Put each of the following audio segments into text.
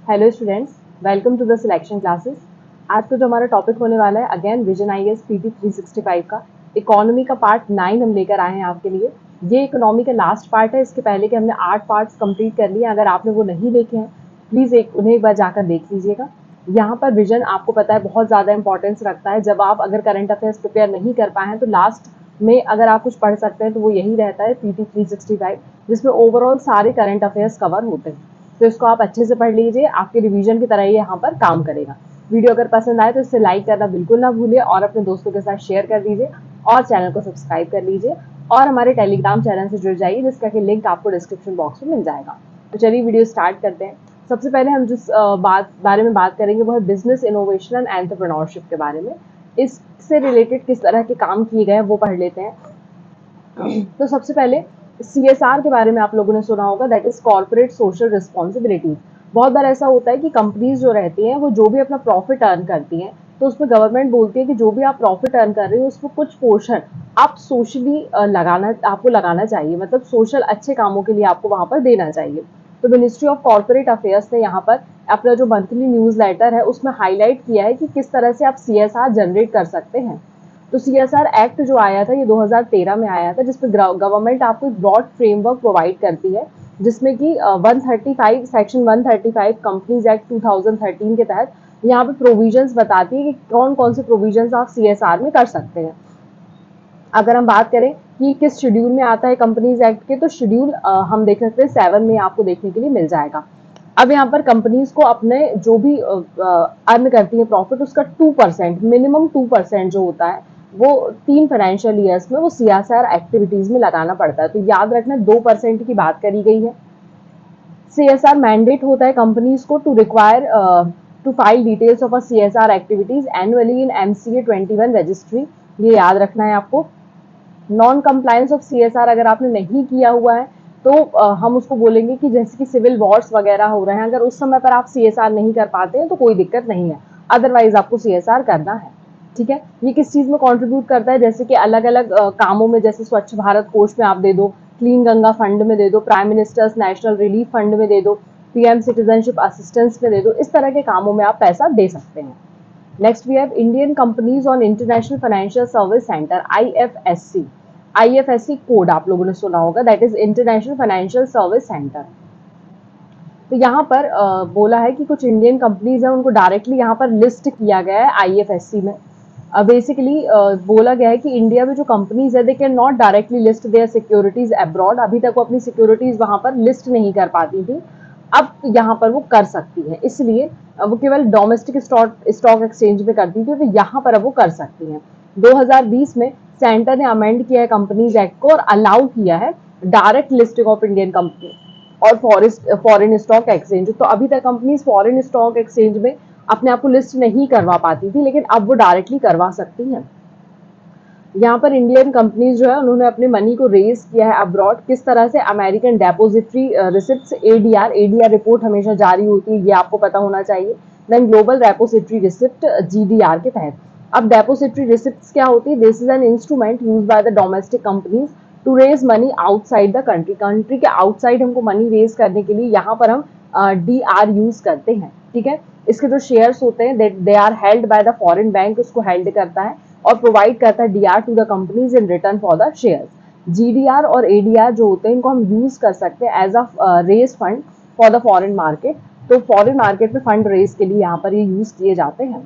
Hello students, welcome to the selection classes. आज का जो हमारा टॉपिक होने वाला है अगेन विजन आईएएस पीटी 365 का इकोनॉमी का पार्ट 9 हम लेकर आए हैं आपके लिए। ये इकोनॉमी का लास्ट पार्ट है, इसके पहले के हमने 8 पार्ट्स कंप्लीट कर लिए। अगर आपने वो नहीं देखे हैं प्लीज़ उन्हें एक बार जाकर देख लीजिएगा। यहाँ पर विजन आपको पता है बहुत ज़्यादा इंपॉर्टेंस रखता है। जब आप अगर करंट अफेयर्स प्रिपेयर नहीं कर पाए हैं तो लास्ट में अगर आप कुछ पढ़ सकते हैं तो वो यही रहता है पीटी 365, जिसमें ओवरऑल सारे करंट अफेयर्स कवर होते हैं। तो इसको आप अच्छे से पढ़ लीजिए, आपके रिवीजन की तरह ये यहाँ पर काम करेगा। वीडियो अगर पसंद आए तो इसे लाइक करना बिल्कुल ना भूलिए और अपने दोस्तों के साथ शेयर कर दीजिए और चैनल को सब्सक्राइब कर लीजिए और हमारे टेलीग्राम चैनल से जुड़ जाइए, जिसका कि लिंक आपको डिस्क्रिप्शन बॉक्स में मिल जाएगा। तो चलिए वीडियो स्टार्ट करते हैं। सबसे पहले हम जिस बारे में बात करेंगे वो है बिजनेस इनोवेशन एंड एंटरप्रेन्योरशिप के बारे में। इससे रिलेटेड किस तरह के काम किए गए वो पढ़ लेते हैं। तो सबसे पहले CSR के बारे में आप लोगों ने सुना होगा, that is corporate social responsibilities. बहुत बार ऐसा होता है कि कंपनीज जो रहती हैं वो जो भी अपना प्रॉफिट अर्न करती हैं तो उसमें गवर्नमेंट बोलती है कि जो भी आप प्रॉफिट अर्न कर रहे हो उसमें कुछ पोर्शन आप सोशली आपको लगाना चाहिए, मतलब सोशल अच्छे कामों के लिए आपको वहां पर देना चाहिए। तो मिनिस्ट्री ऑफ कॉर्पोरेट अफेयर्स ने यहाँ पर अपना जो मंथली न्यूज लेटर है उसमें हाईलाइट किया है कि किस तरह से आप CSR जनरेट कर सकते हैं। तो CSR एक्ट जो आया था ये 2013 में आया था, जिसमें गवर्नमेंट आपको एक ब्रॉड फ्रेमवर्क प्रोवाइड करती है, जिसमें कि 135 सेक्शन 135 कंपनीज एक्ट 2013 के तहत यहाँ पे प्रोविजंस बताती है कि कौन कौन से प्रोविजंस आप CSR में कर सकते हैं। अगर हम बात करें कि किस शेड्यूल में आता है कंपनीज एक्ट के, तो शेड्यूल हम देख सकते हैं 7 में आपको देखने के लिए मिल जाएगा। अब यहाँ पर कंपनीज को अपने जो भी अर्न करती है प्रॉफिट उसका 2%, मिनिमम 2% जो होता है वो 3 फाइनेंशियल ईयर्स में वो CSR एक्टिविटीज में लगाना पड़ता है। तो याद रखना 2% की बात करी गई है। CSR मैंडेट होता है कंपनीज को to require to file details of a CSR activities annually in MCA 21 registry. ये याद रखना है आपको। नॉन कंप्लायंस ऑफ CSR अगर आपने नहीं किया हुआ है तो हम उसको बोलेंगे कि जैसे कि सिविल वॉर्स वगैरह हो रहे हैं, अगर उस समय पर आप CSR नहीं कर पाते हैं तो कोई दिक्कत नहीं है, अदरवाइज आपको CSR करना है। ठीक है, ये किस चीज में कंट्रीब्यूट करता है, जैसे कि अलग अलग कामों में, जैसे स्वच्छ भारत कोष में आप दे दो, क्लीन गंगा फंड में दे दो, prime ministers national relief fund में दे दो, PM सिटीजनशिप असिस्टेंस में दे दो, इस तरह के कामों में आप पैसा दे सकते हैं। Next we have Indian companies on international financial service centre IFSC। IFSC code आप लोगों ने सुना होगा, that is international financial service centre. तो यहाँ पर बोला है कि कुछ इंडियन कंपनीज हैं उनको डायरेक्टली यहाँ पर लिस्ट किया गया है IFSC में। बेसिकली बोला गया है कि इंडिया में जो कंपनीज है they can not directly list their securities abroad. अभी तक वो अपनी सिक्योरिटीज वहां पर लिस्ट नहीं कर पाती थी, अब यहाँ पर वो कर सकती है, इसलिए वो केवल डोमेस्टिक स्टॉक एक्सचेंज में करती थी, तो यहाँ पर अब वो कर सकती हैं। 2020 में सेंटर ने अमेंड किया है कंपनीज एक्ट को और अलाउ किया है direct listing of Indian company और फॉरेन स्टॉक एक्सचेंज। तो अभी तक कंपनीज फॉरेन स्टॉक एक्सचेंज में अपने आप को लिस्ट नहीं करवा पाती थी, लेकिन अब वो डायरेक्टली करवा सकती हैं। यहाँ पर इंडियन कंपनीज जो है उन्होंने अपने मनी को रेज किया है अब्रॉड, किस तरह से, American depository receipts ADR report हमेशा जारी होती है, ये आपको पता होना चाहिए। Then global depository receipt GDR के तहत। अब डेपोजिटरी रिसिप्ट्स क्या होती है, this is an instrument use by the domestic companies to raise money outside the country. Country के आउटसाइड हमको मनी रेज करने के लिए यहाँ पर हम DR यूज करते हैं। ठीक है, इसके जो शेयर्स होते हैं they are held by the foreign bank, उसको हेल्ड करता है और प्रोवाइड करता है DR to the companies in return for the shares. GDR और ADR जो होते हैं इनको हम यूज कर सकते हैं as a raise fund for the foreign market. तो फॉरेन मार्केट में फंड रेज के लिए यहाँ पर ये यूज किए जाते हैं।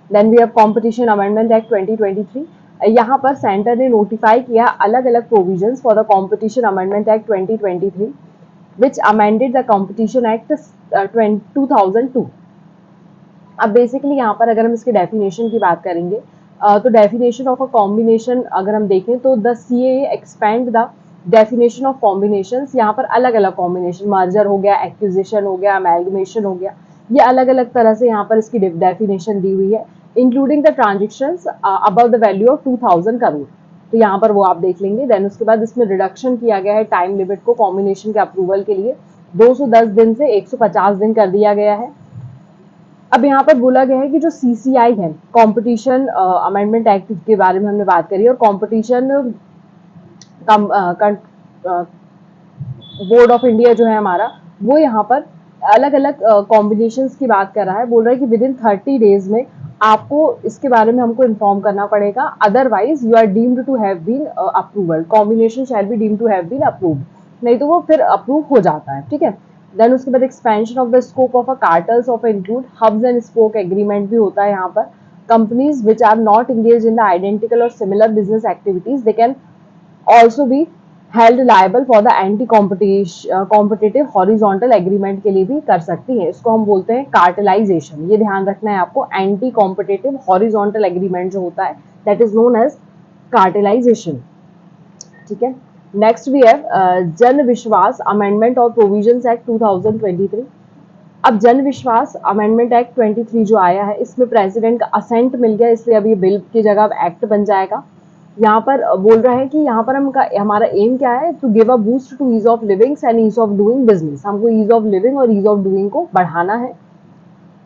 Then we have competition amendment act 2023। यहाँ पर सेंटर ने नोटिफाई किया अलग अलग provisions for the competition amendment act 2023 which amended the competition act 2002। अब बेसिकली यहाँ पर अगर हम इसके डेफिनेशन की बात करेंगे तो डेफिनेशन ऑफ अ कॉम्बिनेशन अगर हम देखें तो the CAA expand the definition of combinations. यहाँ पर अलग अलग कॉम्बिनेशन, मर्जर हो गया, एक्विजिशन हो गया, अमेलगमेशन हो गया, ये अलग अलग तरह से यहाँ पर इसकी डेफिनेशन दी हुई है, including the transactions above the value of 2000 crore. तो यहाँ पर वो आप देख लेंगे। देन उसके बाद इसमें रिडक्शन किया गया है टाइम लिमिट को कॉम्बिनेशन के अप्रूवल के लिए 210 दिन से 150 दिन कर दिया गया है। अब यहाँ पर बोला गया है कि जो CCI है, कॉम्पिटिशन अमेंडमेंट एक्ट के बारे में हमने बात करी, और कॉम्पिटिशन बोर्ड ऑफ इंडिया जो है हमारा, वो यहाँ पर अलग अलग कॉम्बिनेशंस की बात कर रहा है, बोल रहा है कि विद इन 30 डेज में आपको इसके बारे में हमको इन्फॉर्म करना पड़ेगा, otherwise you are deemed to have been approval, combination shall be deemed to have been approved, नहीं तो वो फिर अप्रूव हो जाता है, ठीक है। देन उसके बाद expansion of the scope of a cartels of include hubs and spoke agreement भी होता है यहाँ पर। Companies which are not engage in the identical और similar business activities they can also be held liable for the anti competitive horizontal agreement के लिए भी कर सकती है। इसको हम बोलते हैं कार्टेलाइजेशन, ये ध्यान रखना है आपको। एंटी कॉम्पिटिटिव हॉरिजॉन्टल एग्रीमेंट जो होता है that is known as cartelisation, ठीक है। नेक्स्ट वी हैव जन विश्वास अमेंडमेंट और प्रोविजंस एक्ट 2023। अब जन विश्वास अमेंडमेंट एक्ट 23 जो आया है, इसमें प्रेसिडेंट का असेंट मिल गया, इसलिए अब ये बिल की जगह अब एक्ट बन जाएगा। यहाँ पर बोल रहा है कि यहाँ पर हमारा एम क्या है, to give a boost to ease of living and ease of doing business. हमको ईज ऑफ लिविंग और ईज ऑफ डूइंग को बढ़ाना है।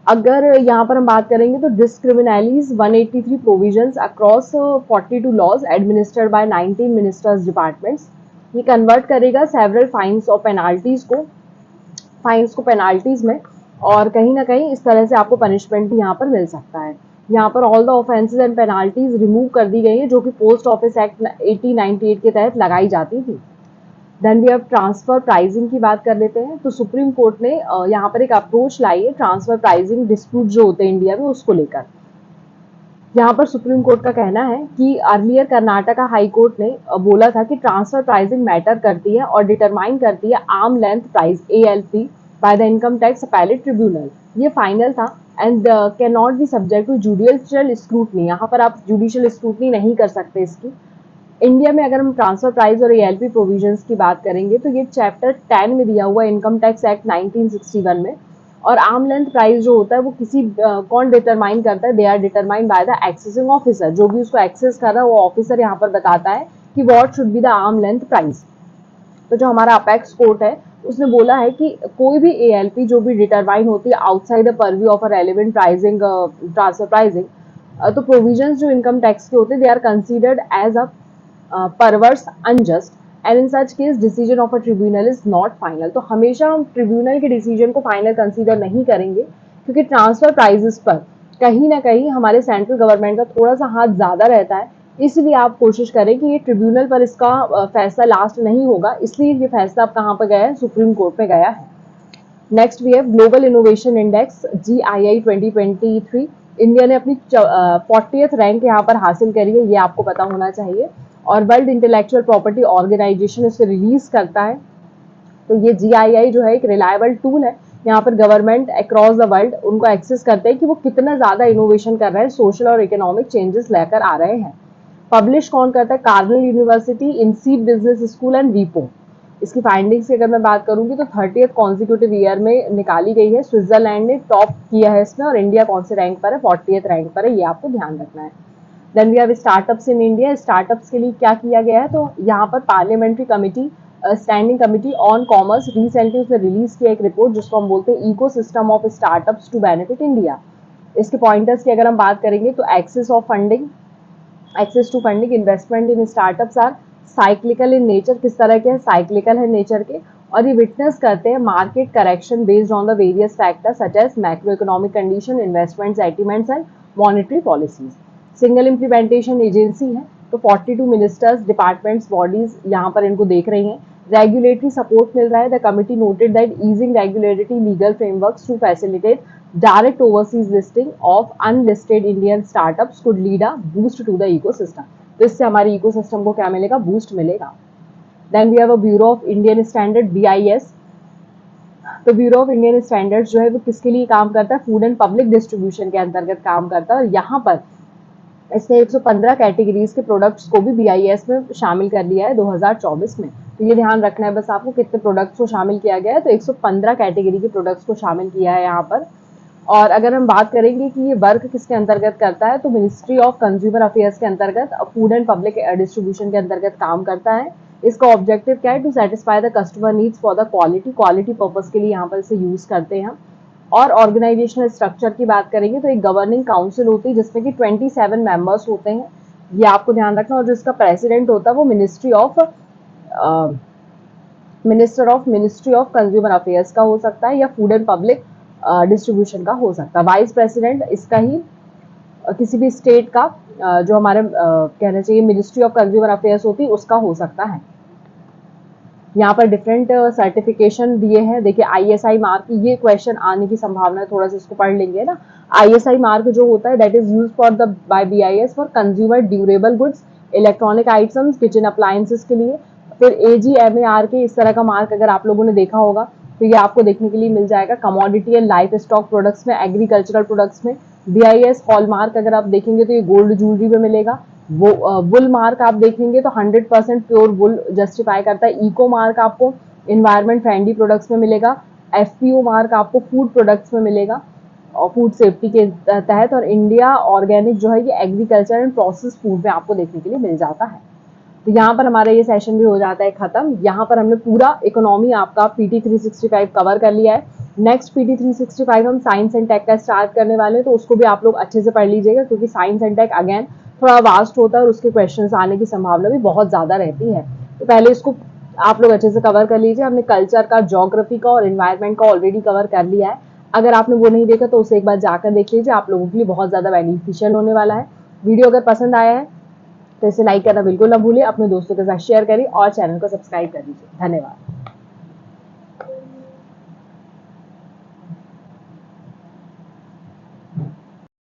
अगर यहाँ पर हम बात करेंगे तो decriminalise 183 provisions across 42 laws administered by 19 ministers departments. ये कन्वर्ट करेगा सेवरल फाइन्स और पेनाल्टीज में, और कहीं ना कहीं इस तरह से आपको पनिशमेंट भी यहाँ पर मिल सकता है। यहाँ पर all the offences and penalties remove कर दी गई है, जो कि पोस्ट ऑफिस एक्ट 1898 के तहत लगाई जाती थी। देन वी अब ट्रांसफर प्राइसिंग की बात कर लेते हैं। तो सुप्रीम कोर्ट ने यहाँ पर एक अप्रोच लाई है ट्रांसफर प्राइसिंग डिस्प्यूट जो होते हैं इंडिया में उसको लेकर। यहाँ पर सुप्रीम कोर्ट का कहना है कि अर्लियर कर्नाटका हाई कोर्ट ने बोला था कि ट्रांसफर प्राइसिंग मैटर करती है और डिटरमाइन करती है arm length price ALP by the income tax appellate tribunal. ये फाइनल था and can not be subject to judicial scrutiny. यहाँ पर आप जुडिशियल स्क्रूटनी नहीं कर सकते इसकी। इंडिया में अगर हम ट्रांसफर प्राइस और ALP प्रोविजंस की बात करेंगे तो ये चैप्टर 10 में दिया हुआ है इनकम टैक्स एक्ट 1961 में। और आर्म लेंथ प्राइस जो होता है वो कौन डिटरमाइन करता है, they are determine by the assessing officer. जो भी उसको एक्सेस कर रहा है वो ऑफिसर यहाँ पर बताता है कि what should be the arm length price. तो जो हमारा अपेक्स कोर्ट है उसने बोला है कि कोई भी ALP जो भी डिटरमाइन होती है outside the purview of a relevant pricing transfer pricing, तो प्रोविजंस जो इनकम टैक्स के होते हैं they are considered as a perverse unjust and in such case decision of a tribunal is not final. तो हमेशा हम ट्रिब्यूनल के decision को फाइनल कंसीडर नहीं करेंगे, क्योंकि ट्रांसफर प्राइजेस पर कहीं ना कहीं हमारे सेंट्रल गवर्नमेंट का थोड़ा सा हाथ ज्यादा रहता है। इसलिए आप कोशिश करें कि ये ट्रिब्यूनल पर इसका फैसला लास्ट नहीं होगा, इसलिए ये फैसला अब कहाँ पर गया है, सुप्रीम कोर्ट में गया है। Next we have global innovation index GII 2023। India ने अपनी 40th रैंक यहाँ पर हासिल करी है, ये आपको पता होना चाहिए। और वर्ल्ड इंटेलेक्चुअल प्रॉपर्टी ऑर्गेनाइजेशन इसे रिलीज करता है। तो ये GII जो है एक रिलायबल टूल है। यहाँ पर गवर्नमेंट अक्रॉस द वर्ल्ड उनको एक्सेस करते हैं कि वो कितना ज्यादा इनोवेशन कर रहे हैं, सोशल और इकोनॉमिक चेंजेस लेकर आ रहे हैं। पब्लिश कौन करता है, Cornell university, INSEAD business school and वीपो। इसकी फाइंडिंग्स की अगर मैं बात करूंगी तो 30th कॉन्जिक्यूटिव ईयर में निकाली गई है। स्विट्जरलैंड ने टॉप किया है इसमें, और इंडिया कौन से रैंक पर है, 40th रैंक पर है, ये आपको ध्यान रखना है। Then we have startups in India. Startups के लिए क्या किया गया है, तो यहाँ पर parliamentary committee, standing committee on commerce recently उसने रिलीज किया एक रिपोर्ट जिसको हम बोलते हैं ecosystem of startups to benefit India. इसके पॉइंटर्स की अगर हम बात करेंगे तो access to funding, investment in startups are cyclical in nature. किस तरह के हैं, साइक्लिकल है नेचर के, और ये विटनेस करते हैं market correction based on the various factors such as macro economic condition, investment sentiments and monetary policies. Single implementation agency है, तो 42 मिनिस्टर्स, डिपार्टमेंट्स, बॉडीज यहाँ पर इनको देख रही हैं। रेगुलेटरी सपोर्ट मिल रहा है। The committee noted that easing regulatory legal frameworks to facilitate direct overseas listing of unlisted Indian startups could lead a boost to the ecosystem। तो इससे हमारे इकोसिस्टम को क्या मिलेगा, बूस्ट मिलेगा। Then we have a bureau of Indian standard BIS। तो bureau of Indian standards जो है वो किसके लिए काम करता है, फूड एंड पब्लिक डिस्ट्रीब्यूशन के अंतर्गत काम करता है। और यहाँ पर इसने 115 कैटेगरीज के प्रोडक्ट्स को भी BIS में शामिल कर लिया है 2024 में। तो ये ध्यान रखना है बस आपको, कितने प्रोडक्ट्स को शामिल किया गया है, तो 115 कैटेगरी के प्रोडक्ट्स को शामिल किया है यहाँ पर। और अगर हम बात करेंगे कि ये वर्क किसके अंतर्गत करता है, तो मिनिस्ट्री ऑफ कंज्यूमर अफेयर्स के अंतर्गत, फूड एंड पब्लिक डिस्ट्रीब्यूशन के अंतर्गत काम करता है। इसका ऑब्जेक्टिव क्या है, to satisfy the customer needs for the quality purpose के लिए यहाँ पर इसे यूज करते हैं। और ऑर्गेनाइजेशनल स्ट्रक्चर की बात करेंगे तो एक गवर्निंग काउंसिल होती है जिसमें कि 27 मेंबर्स होते हैं, ये आपको ध्यान रखना। और जिसका प्रेसिडेंट होता है वो ministry of ministry of consumer affairs का हो सकता है, या फूड एंड पब्लिक डिस्ट्रीब्यूशन का हो सकता है। वाइस प्रेसिडेंट इसका ही किसी भी स्टेट का जो हमारे कहना चाहिए मिनिस्ट्री ऑफ कंज्यूमर अफेयर्स होती है उसका हो सकता है। यहाँ पर डिफरेंट सर्टिफिकेशन दिए हैं। देखिए आईएसआई मार्क, ये क्वेश्चन आने की संभावना है, थोड़ा सा इसको पढ़ लेंगे ना। आईएसआई मार्क जो होता है that is used for the by BIS for consumer durable goods, electronic items, kitchen appliances के लिए। फिर एजीएमएआर के इस तरह का मार्क अगर आप लोगों ने देखा होगा तो ये आपको देखने के लिए मिल जाएगा commodity and life stock products में, एग्रीकल्चरल प्रोडक्ट्स में। बीआईएस हॉलमार्क अगर आप देखेंगे तो ये गोल्ड ज्वेलरी में मिलेगा। वो वुल मार्क आप देखेंगे तो 100% प्योर वुल जस्टिफाई करता है। इको मार्क आपको इन्वायरमेंट फ्रेंडली प्रोडक्ट्स में मिलेगा। एफपीओ मार्क आपको फूड प्रोडक्ट्स में मिलेगा और फूड सेफ्टी के तहत। और इंडिया ऑर्गेनिक जो है ये एग्रीकल्चर एंड प्रोसेस फूड में आपको देखने के लिए मिल जाता है। तो यहाँ पर हमारा ये सेशन भी हो जाता है खत्म। यहाँ पर हमने पूरा इकोनॉमी आपका पीटी 365 कवर कर लिया है। नेक्स्ट पीटी 365 हम साइंस एंड टेक का स्टार्ट करने वाले हैं, तो उसको भी आप लोग अच्छे से पढ़ लीजिएगा, क्योंकि साइंस एंड टेक अगेन थोड़ा वास्ट होता है और उसके क्वेश्चंस आने की संभावना भी बहुत ज्यादा रहती है। तो पहले इसको आप लोग अच्छे से कवर कर लीजिए। हमने कल्चर का, ज्योग्राफी का और इन्वायरमेंट का ऑलरेडी कवर कर लिया है। अगर आपने वो नहीं देखा तो उसे एक बार जाकर देख लीजिए, आप लोगों के लिए बहुत ज्यादा बेनिफिशियल होने वाला है। वीडियो अगर पसंद आया है तो इसे लाइक करना बिल्कुल ना भूलिए, अपने दोस्तों के साथ शेयर करिए और चैनल को सब्सक्राइब कर दीजिए। धन्यवाद।